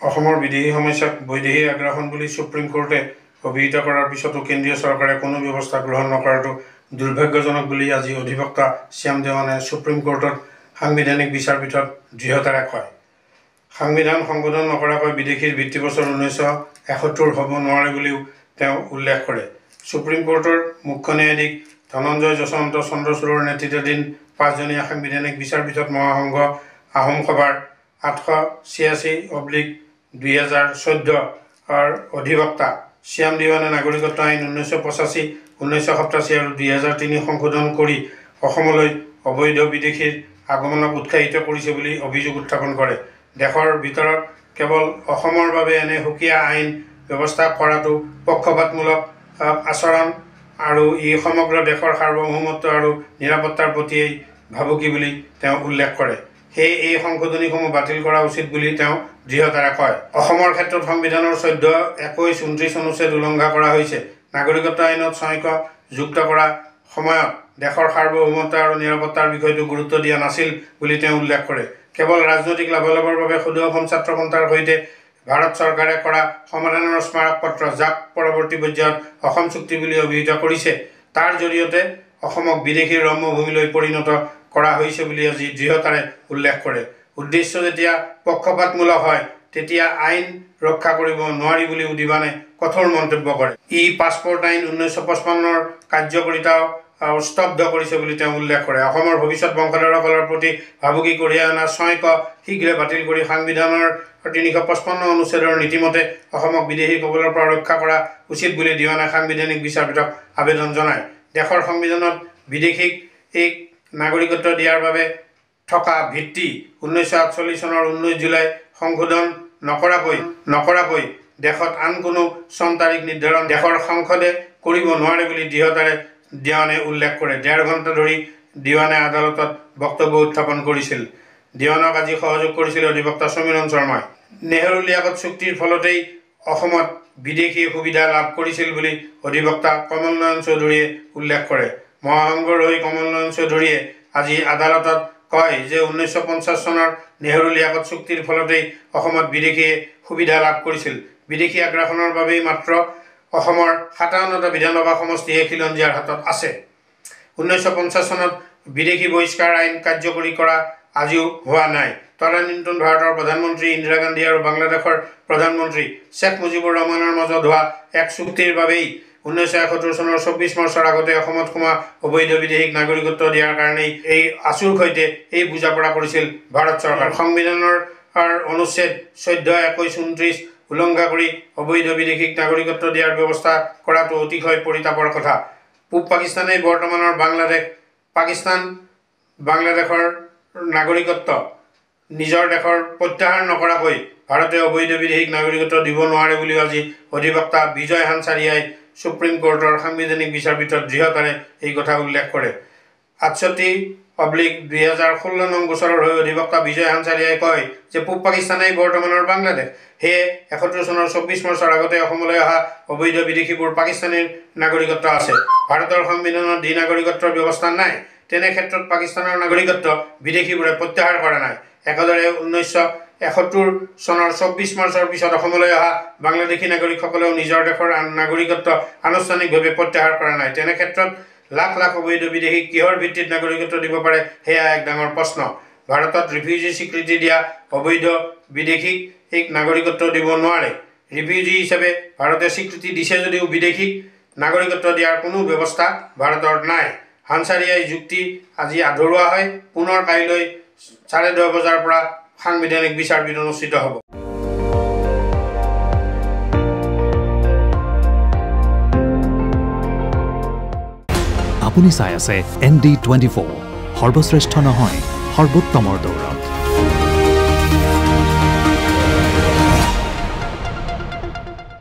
অসমৰ বিদেশী সমস্যাক বৈদেশিক আগ্ৰাসন বুলি সুপ্ৰিম কোৰ্টে অভিহিত কৰাৰ পিছতো কেন্দ্ৰীয় চৰকাৰে কোনো ব্যৱস্থা গ্ৰহণ নকৰাটো দুৰ্ভাগ্যজনক বুলি আজি অধিবক্তা শ্যাম দেৱানে সুপ্ৰিম কোৰ্টত সাংবিধানিক বিচাৰপীঠত দৃঢ়তাৰে কয়। সংবিধান সংশোধন নকৰাকৈ বিদেশীৰ ভিত্তিবছৰ 1971 হ'ব নোৱাৰে বুলিও তেওঁ উল্লেখ কৰে। সুপ্ৰিম কোৰ্টৰ মুখ্য ন্যায়াধীশ ধনঞ্জয় যশৱন্ত চন্দ্ৰচূড়ৰ নেতৃত্বাধীন 5জনীয়া সাংবিধানিক বিচাৰপীঠত মহাসংঘ আহোম সভাৰ 886/2014 অধিবক্তা শ্যাম দেৱানে নাগৰিকত্ব আইন 1985, 1987 আৰু 2003 সংশোধন কৰি অসমলৈ অবৈধ বিদেশীৰ আগমনক উৎসাহিত কৰিছে বুলি অভিযোগ উত্থাপন কৰে। দেশৰ ভিতৰত কেৱল অসমৰ বাবে এনে সুকীয়া আইন ব্যৱস্থা কৰাটো পক্ষপাতমূলক আচৰণ আৰু ই সমগ্ৰ দেশৰ সাৰ্বভৌমত্ব আৰু নিৰাপত্তাৰ প্ৰতিয়েই ভাবুকি বুলি তেওঁ উল্লেখ কৰে। সেয়ে এই সংশোধনীসমূহ বাতিল কৰা উচিত বুলি তেওঁ দৃঢ়তাৰে কয়। অসমৰ ক্ষেত্ৰত সংবিধানৰ 14, 21, 29 অনুচ্ছেদ উলংঘা কৰা হৈছে। নাগৰিকত্ব আইনত 6ক যুক্ত কৰা সময়ত দেশৰ সাৰ্বভৌমত্ব আৰু নিৰাপত্তাৰ বিষয়টো গুৰুত্ব দিয়া নাছিল বুলি তেওঁ উল্লেখ কৰে। কেৱল ৰাজনৈতিক লাভালাভৰ বাবে সদৌ অসম ছাত্ৰ সন্থাৰ সৈতে ভাৰত চৰকাৰে কৰা সমাধানৰ স্মাৰক পত্ৰ, যাক পৰৱৰ্তী পৰ্যায়ত অসম চুক্তি বুলি অভিহিত কৰিছে, তাৰ জৰিয়তে অসমক বিদেশীৰ ৰম্যভূমিলৈ পৰিণত কৰা হৈছে বুলি আজি দৃঢ়তাৰে উল্লেখ কৰে। উদ্দেশ্য যেতিয়া পক্ষপাতমূলক হয় তেতিয়া আইন ৰক্ষা কৰিব নোৱাৰি বুলিও দিৱানে কঠোৰ মন্তব্য কৰে। ই পাছপোৰ্ট আইন 1955ৰ কাৰ্যকৰীতাও স্তব্ধ কৰিছে বুলি তেওঁ উল্লেখ কৰে। অসমৰ ভৱিষ্যত বংশধৰসকলৰ প্ৰতি ভাবুকি কঢ়িয়াই অনা 6ক শীঘ্ৰে বাতিল কৰি সংবিধানৰ 355 অনুচ্ছেদৰ নীতিমতে অসমক বিদেশী কবলৰ পৰা ৰক্ষা কৰা উচিত বুলি দিৱানে সাংবিধানিক বিচাৰপীঠক আবেদন জনায়। দেশৰ সংবিধানত বিদেশীক এক নাগৰিকত্ব দিয়াৰ বাবে থকা ভিত্তি 1948 চনৰ 19 জুলাই সংশোধন নকৰাকৈ দেশত আন কোনো চন তাৰিখ নিৰ্ধাৰণ দেশৰ সংসদে কৰিব নোৱাৰে বুলি দৃঢ়তাৰে দিৱানে উল্লেখ কৰে। 1.5 ঘণ্টা ধৰি দিৱানে আদালতত বক্তব্য উত্থাপন কৰিছিল। দিৱানক আজি সহযোগ কৰিছিল অধিবক্তা সমীৰণ শৰ্মাই। নেহৰু লিয়াকত চুক্তিৰ ফলতেই অসমত বিদেশী সুবিধা লাভ কৰিছিল বুলি অধিবক্তা কমল নয়ন চৌধুৰীয়ে উল্লেখ কৰে। মহাসংঘৰ হৈ কমল নয়ন চৌধুৰীয়ে আজি আদালতত কয় যে 1950 চনৰ নেহৰু লিয়াকত চুক্তিৰ ফলতেই অসমত বিদেশীয়ে সুবিধা লাভ কৰিছিল। বিদেশী আগ্ৰাসনৰ বাবেই মাত্ৰ অসমৰ 57টা বিধানসভা সমষ্টিহে খিলঞ্জীয়াৰ হাতত আছে। 1950 চনত বিদেশী বহিষ্কাৰ আইন কাৰ্যকৰী কৰা আজিও হোৱা নাই। তদানীন্তন ভাৰতৰ প্ৰধানমন্ত্ৰী ইন্দিৰা গান্ধী আৰু বাংলাদেশৰ প্ৰধানমন্ত্ৰী শ্বেখ মুজিবুৰ ৰহমানৰ মাজত হোৱা এক চুক্তিৰ বাবেই 1971 চনৰ 24 মাৰ্চৰ আগতে অসমত সোমোৱা অবৈধ বিদেশীক নাগৰিকত্ব দিয়াৰ কাৰণেই এই আচুৰ সৈতে এই বুজাপৰা কৰিছিল ভাৰত চৰকাৰ। সংবিধানৰ অনুচ্ছেদ 14, 21, 29 উলংঘা কৰি অবৈধ বিদেশীক নাগৰিকত্ব দিয়াৰ ব্যৱস্থা কৰাটো অতিশয় পৰিতাপৰ কথা। পূব পাকিস্তানেই বৰ্তমানৰ বাংলাদেশ। পাকিস্তান বাংলাদেশৰ নাগৰিকত্ব নিজৰ দেশৰ প্ৰত্যাহাৰ নকৰাকৈ ভাৰতে অবৈধ বিদেশীক নাগৰিকত্ব দিব নোৱাৰে বুলিও আজি অধিবক্তা বিজয় হানচাৰিয়াই সুপ্ৰিম কোৰ্টৰ সাংবিধানিক বিচাৰপীঠত দৃঢ়তাৰে এই কথা উল্লেখ কৰে। 68/2016 নং গোচৰৰ হৈ অধিবক্তা বিজয় হানচাৰিয়াই কয় যে পূব পাকিস্তানেই বৰ্তমানৰ বাংলাদেশ। সেয়ে 71 চনৰ 24 মাৰ্চৰ আগতে অসমলৈ অহা অবৈধ বিদেশীবোৰ পাকিস্তানীৰ নাগৰিকত্ব আছে। ভাৰতৰ সংবিধানত দ্বি নাগৰিকত্বৰ ব্যৱস্থা নাই। তেনে ক্ষেত্ৰত পাকিস্তানৰ নাগৰিকত্ব বিদেশীবোৰে প্ৰত্যাহাৰ কৰা নাই। একেদৰে 1971 চনৰ 24 মাৰ্চৰ পিছত অসমলৈ অহা বাংলাদেশী নাগৰিকসকলেও নিজৰ দেশৰ নাগৰিকত্ব আনুষ্ঠানিকভাৱে প্ৰত্যাহাৰ কৰা নাই। তেনে ক্ষেত্ৰত লাখ লাখ অবৈধ বিদেশীক কিহৰ ভিত্তিত নাগৰিকত্ব দিব পাৰে সেয়া এক ডাঙৰ প্ৰশ্ন। ভাৰতত ৰিফিউজি স্বীকৃতি দিয়া অবৈধ বিদেশীক এক নাগৰিকত্ব দিব নোৱাৰে। ৰিফিউজি হিচাপে ভাৰতে স্বীকৃতি দিছে যদিও বিদেশীক নাগৰিকত্ব দিয়াৰ কোনো ব্যৱস্থা ভাৰতৰ নাই। হানচাৰিয়াই যুক্তি আজি আধৰুৱা হয়। পুনৰ কাইলৈ 10:30 বজাৰ পৰা সাংবিধানিক বিচাৰপীঠ অনুষ্ঠিত হ'ব। আপুনি চাই আছে ND24, সৰ্বশ্ৰেষ্ঠ নহয় সৰ্বোত্তমৰ দৌৰত।